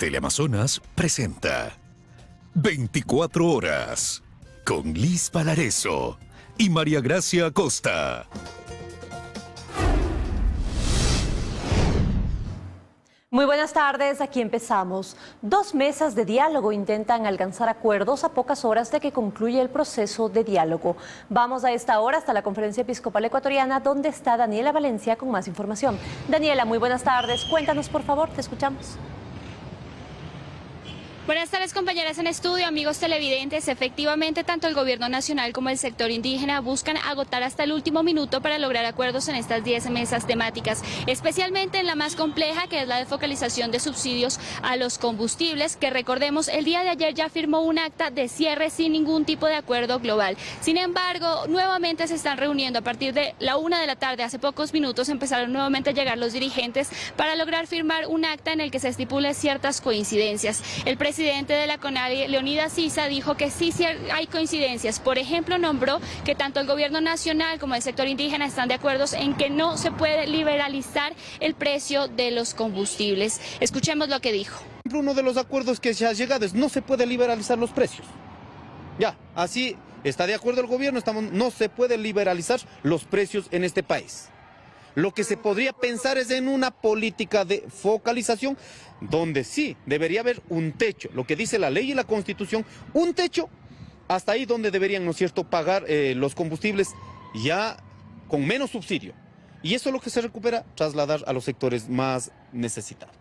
Teleamazonas presenta 24 horas con Liz Valareso y María Gracia Acosta. Muy buenas tardes, aquí empezamos. 2 mesas de diálogo intentan alcanzar acuerdos a pocas horas de que concluya el proceso de diálogo. Vamos a esta hora hasta la Conferencia Episcopal Ecuatoriana, donde está Daniela Valencia con más información. Daniela, muy buenas tardes. Cuéntanos, por favor, te escuchamos. Buenas tardes, compañeras en estudio, amigos televidentes. Efectivamente, tanto el gobierno nacional como el sector indígena buscan agotar hasta el último minuto para lograr acuerdos en estas 10 mesas temáticas, especialmente en la más compleja, que es la de focalización de subsidios a los combustibles, que recordemos, el día de ayer ya firmó un acta de cierre sin ningún tipo de acuerdo global. Sin embargo, nuevamente se están reuniendo a partir de la 1 de la tarde. Hace pocos minutos empezaron nuevamente a llegar los dirigentes para lograr firmar un acta en el que se estipule ciertas coincidencias. El presidente de la CONADI, Leonidas Issa, dijo que sí hay coincidencias. Por ejemplo, nombró que tanto el gobierno nacional como el sector indígena están de acuerdo en que no se puede liberalizar el precio de los combustibles. Escuchemos lo que dijo. Uno de los acuerdos que se ha llegado es no se puede liberalizar los precios. Ya, así está de acuerdo el gobierno, no se puede liberalizar los precios en este país. Lo que se podría pensar es en una política de focalización donde sí debería haber un techo, lo que dice la ley y la Constitución, un techo hasta ahí donde deberían, ¿no es cierto?, pagar los combustibles ya con menos subsidio. Y eso es lo que se recupera, trasladar a los sectores más necesitados.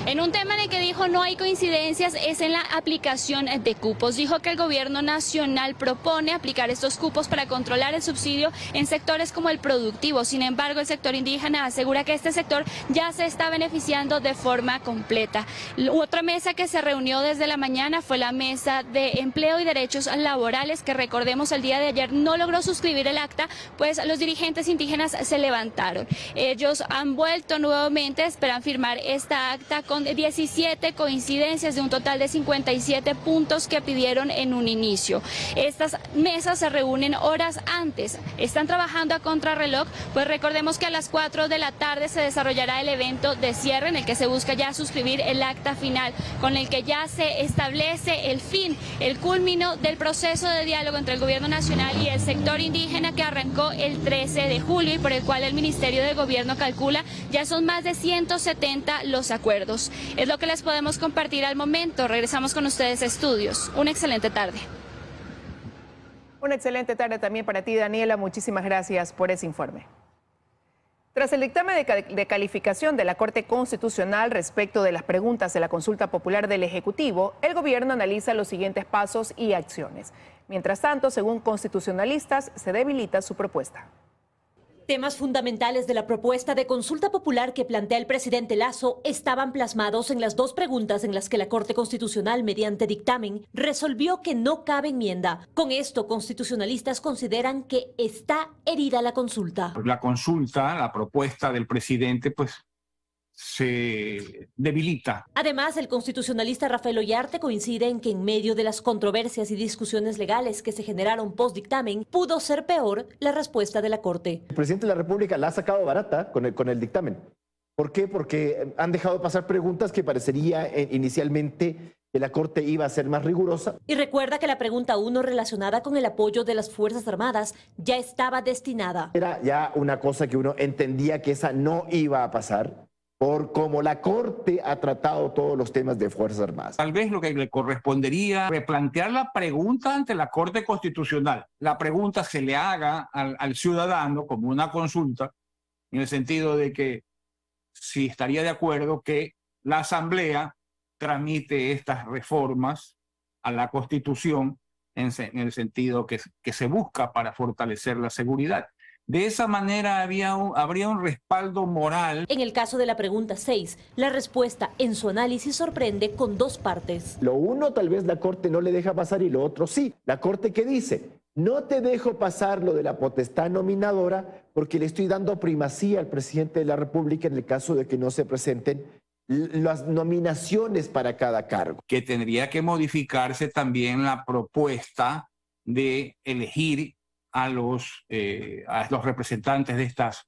En un tema en el que dijo no hay coincidencias es en la aplicación de cupos. Dijo que el gobierno nacional propone aplicar estos cupos para controlar el subsidio en sectores como el productivo. Sin embargo, el sector indígena asegura que este sector ya se está beneficiando de forma completa. Otra mesa que se reunió desde la mañana fue la mesa de empleo y derechos laborales, que recordemos el día de ayer no logró suscribir el acta, pues los dirigentes indígenas se levantaron. Ellos han vuelto nuevamente, esperan firmar esta acta con 17 coincidencias de un total de 57 puntos que pidieron en un inicio. Estas mesas se reúnen horas antes, están trabajando a contrarreloj, pues recordemos que a las 4 de la tarde se desarrollará el evento de cierre en el que se busca ya suscribir el acta final, con el que ya se establece el fin, el culmino del proceso de diálogo entre el gobierno nacional y el sector indígena, que arrancó el 13 de julio y por el cual el Ministerio de Gobierno calcula ya son más de 170 los acuerdos. Es lo que les podemos compartir al momento. Regresamos con ustedes a estudios. Una excelente tarde. Una excelente tarde también para ti, Daniela. Muchísimas gracias por ese informe. Tras el dictamen de calificación de la Corte Constitucional respecto de las preguntas de la consulta popular del Ejecutivo, el gobierno analiza los siguientes pasos y acciones. Mientras tanto, según constitucionalistas, se debilita su propuesta. Temas fundamentales de la propuesta de consulta popular que plantea el presidente Lasso estaban plasmados en las 2 preguntas en las que la Corte Constitucional, mediante dictamen, resolvió que no cabe enmienda. Con esto, constitucionalistas consideran que está herida la consulta. La consulta, la propuesta del presidente, pues se debilita. Además, el constitucionalista Rafael Ollarte coincide en que en medio de las controversias y discusiones legales que se generaron post-dictamen, pudo ser peor la respuesta de la Corte. El presidente de la República la ha sacado barata con el dictamen. ¿Por qué? Porque han dejado pasar preguntas que parecería inicialmente que la Corte iba a ser más rigurosa. Y recuerda que la pregunta 1 relacionada con el apoyo de las Fuerzas Armadas ya estaba destinada. Era ya una cosa que uno entendía que esa no iba a pasar, por cómo la Corte ha tratado todos los temas de Fuerzas Armadas. Tal vez lo que le correspondería replantear la pregunta ante la Corte Constitucional. La pregunta se le haga al ciudadano como una consulta, en el sentido de que si estaría de acuerdo que la Asamblea tramite estas reformas a la Constitución en el sentido que se busca para fortalecer la seguridad. De esa manera habría un respaldo moral. En el caso de la pregunta 6, la respuesta en su análisis sorprende con 2 partes. Lo uno tal vez la Corte no le deja pasar y lo otro sí. La Corte, ¿qué dice? No te dejo pasar lo de la potestad nominadora porque le estoy dando primacía al presidente de la República en el caso de que no se presenten las nominaciones para cada cargo. Que tendría que modificarse también la propuesta de elegir a los representantes de estos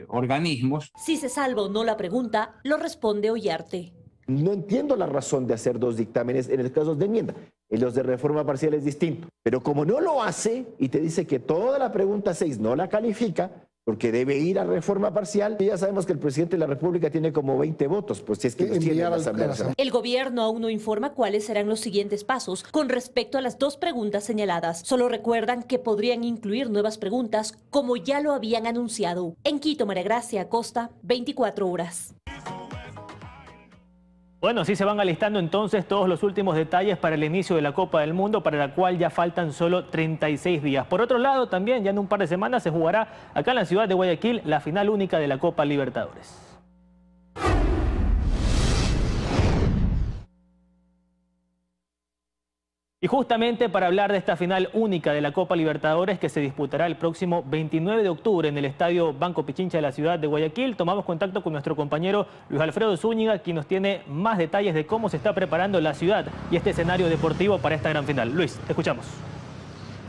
organismos. Si se salva o no la pregunta, lo responde Ollarte. No entiendo la razón de hacer 2 dictámenes en el caso de enmienda. En los de reforma parcial es distinto. Pero como no lo hace y te dice que toda la pregunta 6 no la califica, porque debe ir a reforma parcial, y ya sabemos que el presidente de la República tiene como 20 votos, pues si es que los tiene en la Asamblea Nacional. El gobierno aún no informa cuáles serán los siguientes pasos con respecto a las 2 preguntas señaladas. Solo recuerdan que podrían incluir nuevas preguntas, como ya lo habían anunciado. En Quito, María Gracia Acosta, 24 horas. Bueno, así se van alistando entonces todos los últimos detalles para el inicio de la Copa del Mundo, para la cual ya faltan solo 36 días. Por otro lado, también ya en un par de semanas se jugará acá en la ciudad de Guayaquil la final única de la Copa Libertadores. Y justamente para hablar de esta final única de la Copa Libertadores que se disputará el próximo 29 de octubre en el Estadio Banco Pichincha de la ciudad de Guayaquil, tomamos contacto con nuestro compañero Luis Alfredo Zúñiga, quien nos tiene más detalles de cómo se está preparando la ciudad y este escenario deportivo para esta gran final. Luis, te escuchamos.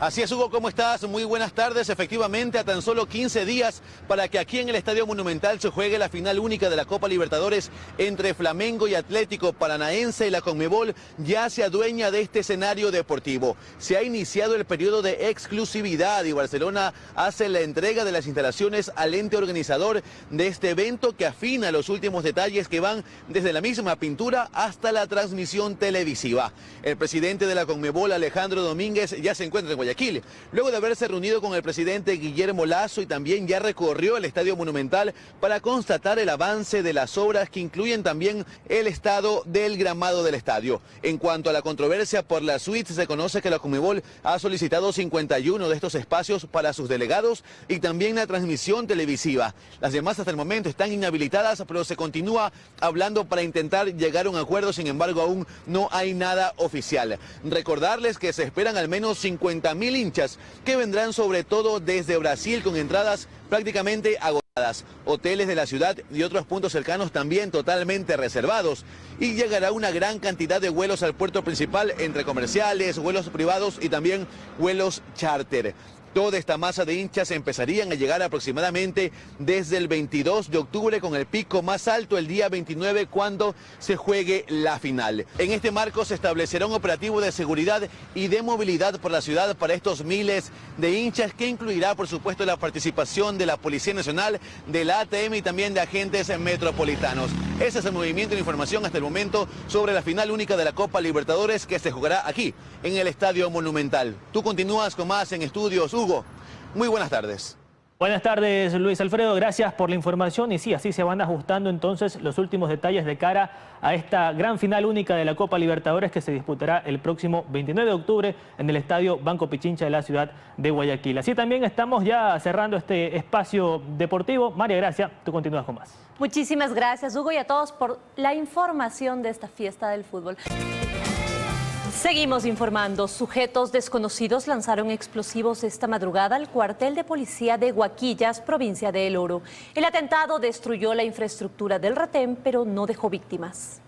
Así es, Hugo, ¿cómo estás? Muy buenas tardes. Efectivamente, a tan solo 15 días para que aquí en el Estadio Monumental se juegue la final única de la Copa Libertadores entre Flamengo y Atlético Paranaense, y la Conmebol ya se adueña de este escenario deportivo. Se ha iniciado el periodo de exclusividad y Barcelona hace la entrega de las instalaciones al ente organizador de este evento, que afina los últimos detalles que van desde la misma pintura hasta la transmisión televisiva. El presidente de la Conmebol, Alejandro Domínguez, ya se encuentra en Guayaquil, luego de haberse reunido con el presidente Guillermo Lasso, y también ya recorrió el Estadio Monumental para constatar el avance de las obras que incluyen también el estado del gramado del estadio. En cuanto a la controversia por las suites, se conoce que la Conmebol ha solicitado 51 de estos espacios para sus delegados y también la transmisión televisiva. Las demás hasta el momento están inhabilitadas, pero se continúa hablando para intentar llegar a un acuerdo. Sin embargo, aún no hay nada oficial. Recordarles que se esperan al menos 50.000 hinchas que vendrán sobre todo desde Brasil, con entradas prácticamente agotadas. Hoteles de la ciudad y otros puntos cercanos también totalmente reservados. Y llegará una gran cantidad de vuelos al puerto principal, entre comerciales, vuelos privados y también vuelos charter. Toda esta masa de hinchas empezarían a llegar aproximadamente desde el 22 de octubre, con el pico más alto el día 29, cuando se juegue la final. En este marco se establecerá un operativo de seguridad y de movilidad por la ciudad para estos miles de hinchas, que incluirá por supuesto la participación de la Policía Nacional, de la ATM y también de agentes metropolitanos. Ese es el movimiento de información hasta el momento sobre la final única de la Copa Libertadores, que se jugará aquí en el Estadio Monumental. Tú continúas con más en Estudios, Hugo. Muy buenas tardes. Buenas tardes, Luis Alfredo, gracias por la información. Y sí, así se van ajustando entonces los últimos detalles de cara a esta gran final única de la Copa Libertadores, que se disputará el próximo 29 de octubre en el Estadio Banco Pichincha de la ciudad de Guayaquil. Así también estamos ya cerrando este espacio deportivo. María Gracia, tú continúas con más. Muchísimas gracias, Hugo, y a todos por la información de esta fiesta del fútbol. Seguimos informando. Sujetos desconocidos lanzaron explosivos esta madrugada al cuartel de policía de Huaquillas, provincia de El Oro. El atentado destruyó la infraestructura del retén, pero no dejó víctimas.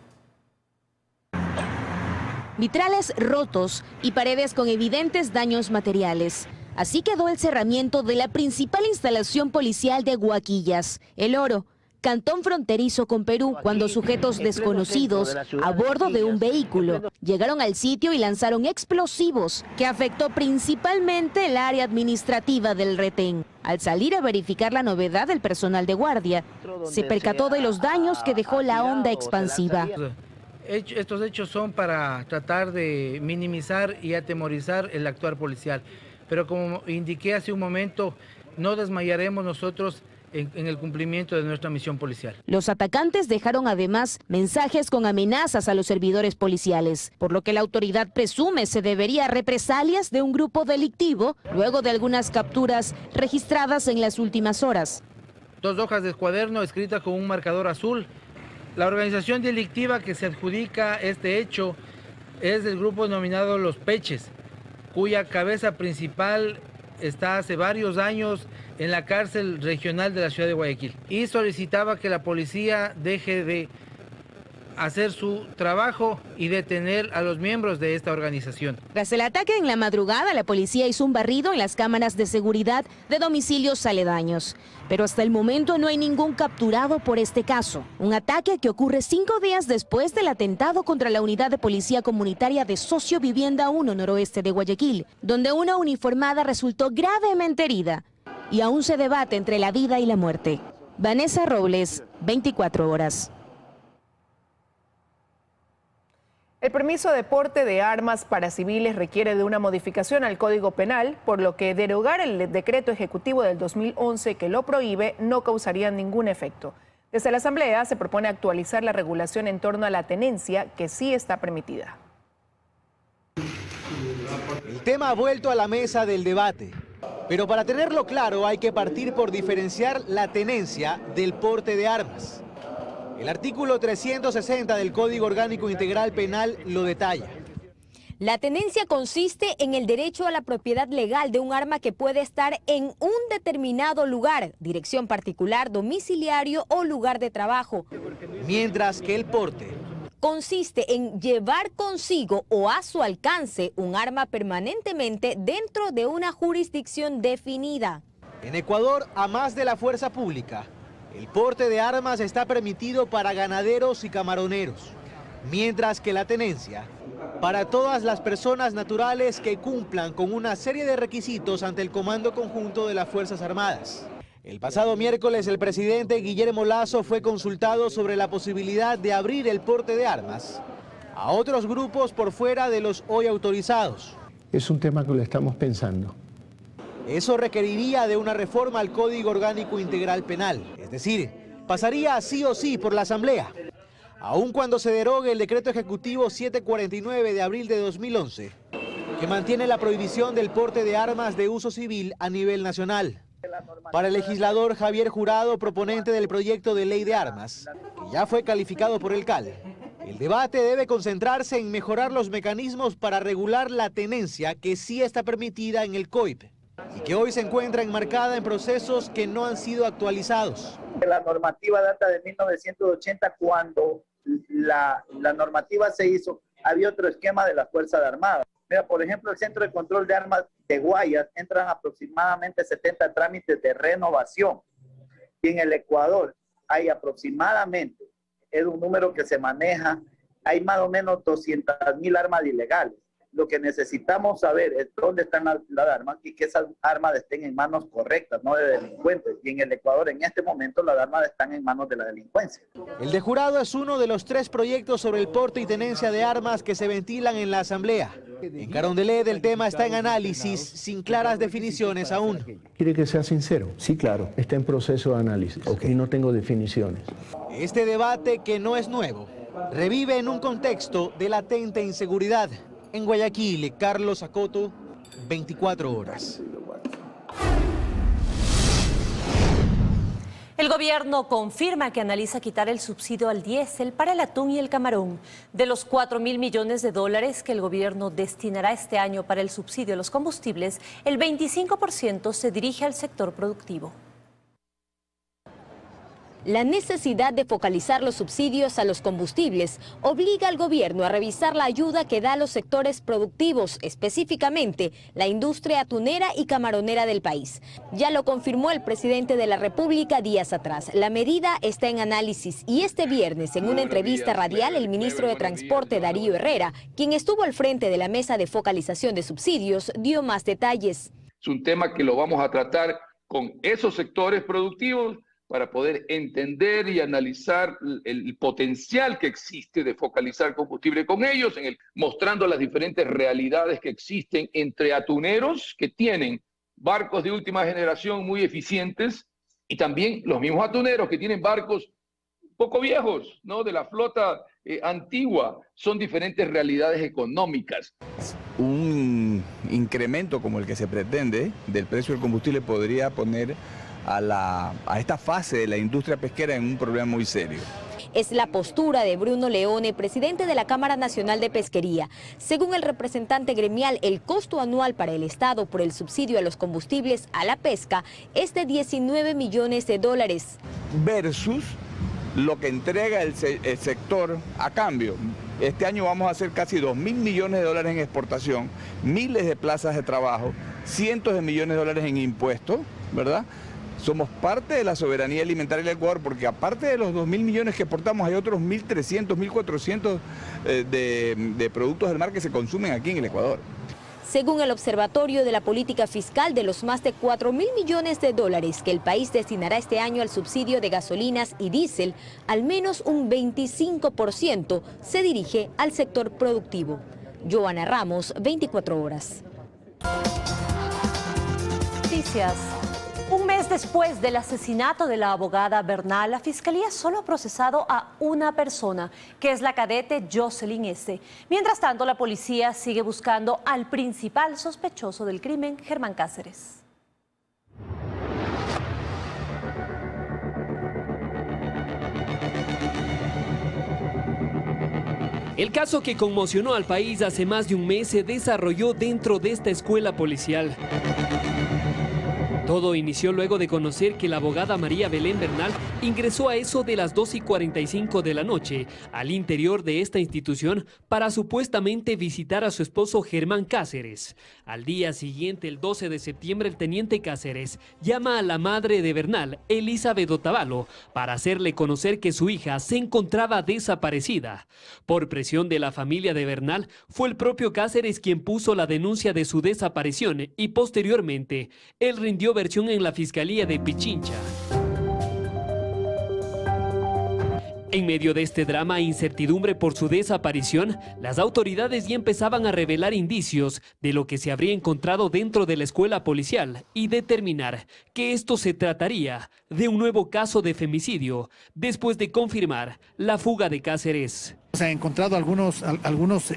Vitrales rotos y paredes con evidentes daños materiales. Así quedó el cerramiento de la principal instalación policial de Huaquillas, El Oro, cantón fronterizo con Perú, cuando sujetos desconocidos a bordo de un vehículo llegaron al sitio y lanzaron explosivos que afectó principalmente el área administrativa del retén. Al salir a verificar la novedad, el personal de guardia se percató de los daños que dejó la onda expansiva. Estos hechos son para tratar de minimizar y atemorizar el actuar policial, pero como indiqué hace un momento, no desmayaremos nosotros en el cumplimiento de nuestra misión policial. Los atacantes dejaron además mensajes con amenazas a los servidores policiales, por lo que la autoridad presume se debería a represalias de un grupo delictivo luego de algunas capturas registradas en las últimas horas. 2 hojas de cuaderno escritas con un marcador azul. La organización delictiva que se adjudica este hecho es del grupo denominado Los Peches, cuya cabeza principal está hace varios años en la cárcel regional de la ciudad de Guayaquil, y solicitaba que la policía deje de hacer su trabajo y detener a los miembros de esta organización. Tras el ataque en la madrugada, la policía hizo un barrido en las cámaras de seguridad de domicilios aledaños. Pero hasta el momento no hay ningún capturado por este caso. Un ataque que ocurre 5 días después del atentado contra la unidad de policía comunitaria de Socio Vivienda 1 noroeste de Guayaquil, donde una uniformada resultó gravemente herida. Y aún se debate entre la vida y la muerte. Vanessa Robles, 24 horas. El permiso de porte de armas para civiles requiere de una modificación al Código Penal, por lo que derogar el decreto ejecutivo del 2011 que lo prohíbe no causaría ningún efecto. Desde la Asamblea se propone actualizar la regulación en torno a la tenencia, que sí está permitida. El tema ha vuelto a la mesa del debate, pero para tenerlo claro hay que partir por diferenciar la tenencia del porte de armas. El artículo 360 del Código Orgánico Integral Penal lo detalla. La tenencia consiste en el derecho a la propiedad legal de un arma que puede estar en un determinado lugar, dirección particular, domiciliario o lugar de trabajo. Mientras que el porte consiste en llevar consigo o a su alcance un arma permanentemente dentro de una jurisdicción definida. En Ecuador, a más de la fuerza pública, el porte de armas está permitido para ganaderos y camaroneros, mientras que la tenencia para todas las personas naturales que cumplan con una serie de requisitos ante el Comando Conjunto de las Fuerzas Armadas. El pasado miércoles el presidente Guillermo Lasso fue consultado sobre la posibilidad de abrir el porte de armas a otros grupos por fuera de los hoy autorizados. Es un tema que lo estamos pensando. Eso requeriría de una reforma al Código Orgánico Integral Penal, es decir, pasaría sí o sí por la Asamblea. Aun cuando se derogue el decreto ejecutivo 749 de abril de 2011, que mantiene la prohibición del porte de armas de uso civil a nivel nacional. Para el legislador Javier Jurado, proponente del proyecto de ley de armas, que ya fue calificado por el CAL, el debate debe concentrarse en mejorar los mecanismos para regular la tenencia que sí está permitida en el COIP y que hoy se encuentra enmarcada en procesos que no han sido actualizados. La normativa data de 1980, cuando la normativa se hizo, había otro esquema de las Fuerzas Armadas. Mira, por ejemplo, el Centro de Control de Armas de Guayas entran aproximadamente 70 trámites de renovación. Y en el Ecuador hay aproximadamente, es un número que se maneja, hay más o menos 200.000 armas ilegales. Lo que necesitamos saber es dónde están las armas y que esas armas estén en manos correctas, no de delincuentes. Y en el Ecuador en este momento las armas están en manos de la delincuencia. El de Jurado es uno de los 3 proyectos sobre el porte y tenencia de armas que se ventilan en la Asamblea. En Carondelet el tema está en análisis, sin claras definiciones aún. ¿Quiere que sea sincero? Sí, claro, está en proceso de análisis y no tengo definiciones. Este debate, que no es nuevo, revive en un contexto de latente inseguridad. En Guayaquil, Carlos Acoto, 24 horas. El gobierno confirma que analiza quitar el subsidio al diésel para el atún y el camarón. De los 4.000 millones de dólares que el gobierno destinará este año para el subsidio a los combustibles, el 25% se dirige al sector productivo. La necesidad de focalizar los subsidios a los combustibles obliga al gobierno a revisar la ayuda que da a los sectores productivos, específicamente la industria atunera y camaronera del país. Ya lo confirmó el presidente de la República días atrás. La medida está en análisis y este viernes, en una entrevista radial, el ministro de Transporte, Darío Herrera, quien estuvo al frente de la mesa de focalización de subsidios, dio más detalles. Es un tema que lo vamos a tratar con esos sectores productivos para poder entender y analizar el potencial que existe de focalizar combustible con ellos, mostrando las diferentes realidades que existen entre atuneros que tienen barcos de última generación muy eficientes y también los mismos atuneros que tienen barcos poco viejos, ¿no? De la flota antigua. Son diferentes realidades económicas. Un incremento como el que se pretende del precio del combustible podría poner a esta fase de la industria pesquera en un problema muy serio. Es la postura de Bruno Leone, presidente de la Cámara Nacional de Pesquería. Según el representante gremial, el costo anual para el Estado por el subsidio a los combustibles a la pesca es de 19 millones de dólares. Versus lo que entrega el sector a cambio. Este año vamos a hacer casi 2.000 millones de dólares en exportación, miles de plazas de trabajo, cientos de millones de dólares en impuestos, ¿verdad? Somos parte de la soberanía alimentaria del Ecuador, porque aparte de los 2.000 millones que exportamos, hay otros 1.300, 1.400 de productos del mar que se consumen aquí en el Ecuador. Según el Observatorio de la Política Fiscal, de los más de 4.000 millones de dólares que el país destinará este año al subsidio de gasolinas y diésel, al menos un 25% se dirige al sector productivo. Joana Ramos, 24 horas. Noticias. Un mes después del asesinato de la abogada Bernal, la Fiscalía solo ha procesado a una persona, que es la cadete Jocelyn S. Mientras tanto, la policía sigue buscando al principal sospechoso del crimen, Germán Cáceres. El caso que conmocionó al país hace más de un mes se desarrolló dentro de esta escuela policial. Todo inició luego de conocer que la abogada María Belén Bernal ingresó a eso de las 2:45 de la noche al interior de esta institución para supuestamente visitar a su esposo Germán Cáceres. Al día siguiente, el 12 de septiembre, el teniente Cáceres llama a la madre de Bernal, Elizabeth Otavalo, para hacerle conocer que su hija se encontraba desaparecida. Por presión de la familia de Bernal, fue el propio Cáceres quien puso la denuncia de su desaparición y posteriormente él rindió versión en la Fiscalía de Pichincha. En medio de este drama e incertidumbre por su desaparición, las autoridades ya empezaban a revelar indicios de lo que se habría encontrado dentro de la escuela policial y determinar que esto se trataría de un nuevo caso de femicidio, después de confirmar la fuga de Cáceres. Se han encontrado algunos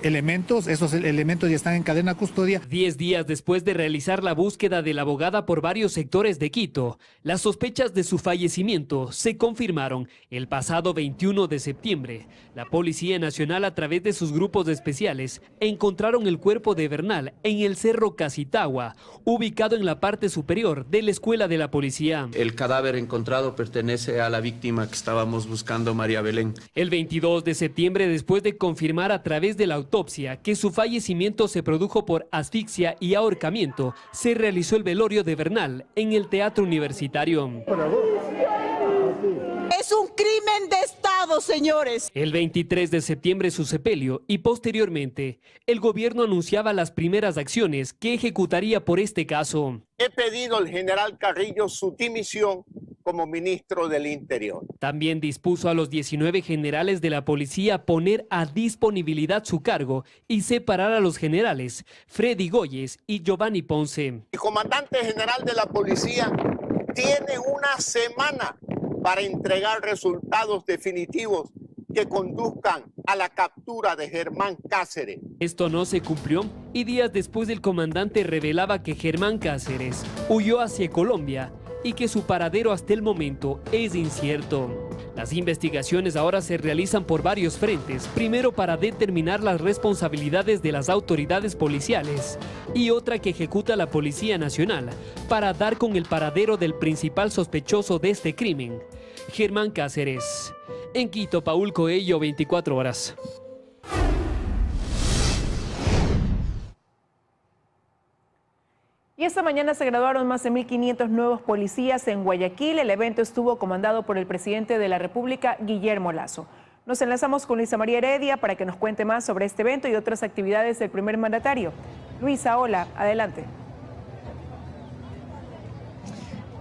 elementos, esos elementos ya están en cadena custodia. 10 días después de realizar la búsqueda de la abogada por varios sectores de Quito, las sospechas de su fallecimiento se confirmaron el pasado 21 de septiembre. La Policía Nacional, a través de sus grupos especiales, encontraron el cuerpo de Bernal en el Cerro Casitagua, ubicado en la parte superior de la escuela de la policía. El cadáver encontrado pertenece a la víctima que estábamos buscando, María Belén. El 22 de septiembre, después de confirmar a través de la autopsia que su fallecimiento se produjo por asfixia y ahorcamiento, se realizó el velorio de Bernal en el Teatro Universitario. Es un crimen de Estado, señores. El 23 de septiembre su sepelio y posteriormente el gobierno anunciaba las primeras acciones que ejecutaría por este caso. He pedido al general Carrillo su dimisión como ministro del Interior. También dispuso a los 19 generales de la policía poner a disponibilidad su cargo y separar a los generales Freddy Goyes y Giovanni Ponce. El comandante general de la policía tiene una semana para entregar resultados definitivos que conduzcan a la captura de Germán Cáceres. Esto no se cumplió y días después el comandante revelaba que Germán Cáceres huyó hacia Colombia y que su paradero hasta el momento es incierto. Las investigaciones ahora se realizan por varios frentes, primero para determinar las responsabilidades de las autoridades policiales y otra que ejecuta la Policía Nacional para dar con el paradero del principal sospechoso de este crimen, Germán Cáceres. En Quito, Paul Coello, 24 horas. Y esta mañana se graduaron más de 1.500 nuevos policías en Guayaquil. El evento estuvo comandado por el presidente de la República, Guillermo Lasso. Nos enlazamos con Luisa María Heredia para que nos cuente más sobre este evento y otras actividades del primer mandatario. Luisa, hola, adelante.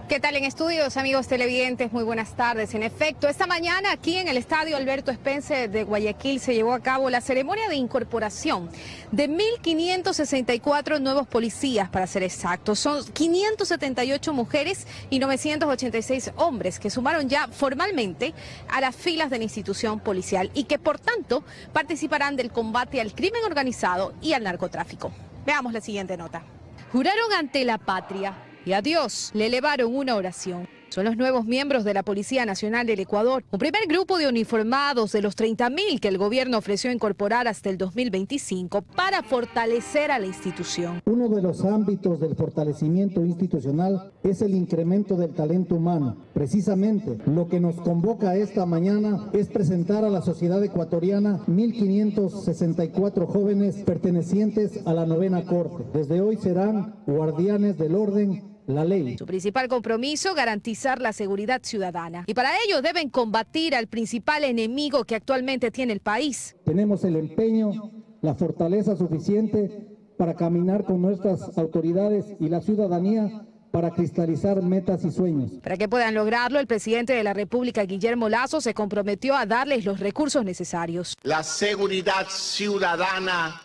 ¿Qué tal en estudios, amigos televidentes? Muy buenas tardes. En efecto, esta mañana aquí en el Estadio Alberto Spence de Guayaquil se llevó a cabo la ceremonia de incorporación de 1.564 nuevos policías, para ser exactos. Son 578 mujeres y 986 hombres que sumaron ya formalmente a las filas de la institución policial y que, por tanto, participarán del combate al crimen organizado y al narcotráfico. Veamos la siguiente nota. Juraron ante la patria y a Dios le elevaron una oración. Son los nuevos miembros de la Policía Nacional del Ecuador, un primer grupo de uniformados de los 30.000 que el gobierno ofreció incorporar hasta el 2025 para fortalecer a la institución. Uno de los ámbitos del fortalecimiento institucional es el incremento del talento humano. Precisamente, lo que nos convoca esta mañana es presentar a la sociedad ecuatoriana 1.564 jóvenes pertenecientes a la 9ª Corte. Desde hoy serán guardianes del orden, la ley. Su principal compromiso, garantizar la seguridad ciudadana. Y para ello deben combatir al principal enemigo que actualmente tiene el país. Tenemos el empeño, la fortaleza suficiente para caminar con nuestras autoridades y la ciudadanía para cristalizar metas y sueños. Para que puedan lograrlo, el presidente de la República, Guillermo Lasso, se comprometió a darles los recursos necesarios. La seguridad ciudadana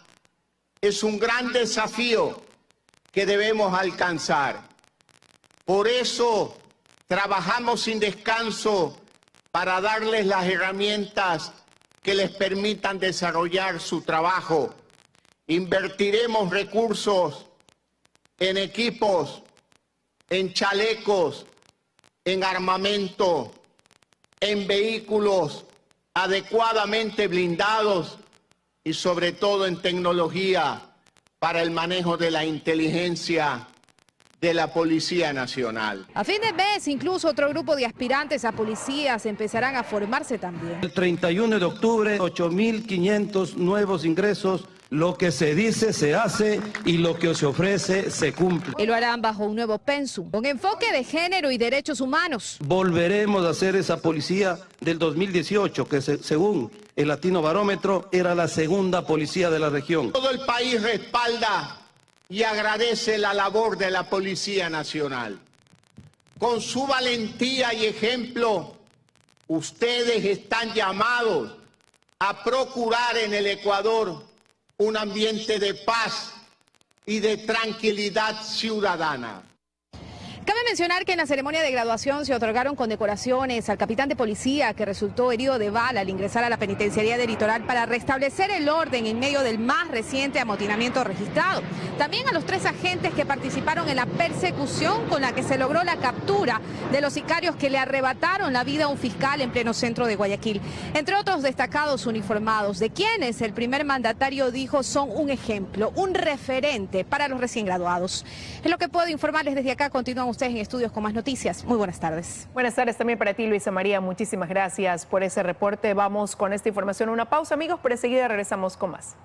es un gran desafío que debemos alcanzar. Por eso trabajamos sin descanso para darles las herramientas que les permitan desarrollar su trabajo. Invertiremos recursos en equipos, en chalecos, en armamento, en vehículos adecuadamente blindados y sobre todo en tecnología para el manejo de la inteligencia de la Policía Nacional. A fin de mes, incluso otro grupo de aspirantes a policías empezarán a formarse también. El 31 de octubre, 8.500 nuevos ingresos. Lo que se dice se hace y lo que se ofrece se cumple. Y lo harán bajo un nuevo pensum, con enfoque de género y derechos humanos. Volveremos a hacer esa policía del 2018, que según el Latino Barómetro era la segunda policía de la región. Todo el país respalda y agradece la labor de la Policía Nacional. Con su valentía y ejemplo, ustedes están llamados a procurar en el Ecuador un ambiente de paz y de tranquilidad ciudadana. Cabe mencionar que en la ceremonia de graduación se otorgaron condecoraciones al capitán de policía que resultó herido de bala al ingresar a la penitenciaría del Litoral para restablecer el orden en medio del más reciente amotinamiento registrado. También a los 3 agentes que participaron en la persecución con la que se logró la captura de los sicarios que le arrebataron la vida a un fiscal en pleno centro de Guayaquil. Entre otros destacados uniformados, de quienes el primer mandatario dijo son un ejemplo, un referente para los recién graduados. Es lo que puedo informarles desde acá. Continúan ustedes en estudios con más noticias. Muy buenas tardes. Buenas tardes también para ti, Luisa María. Muchísimas gracias por ese reporte. Vamos con esta información a una pausa, amigos, pero enseguida regresamos con más.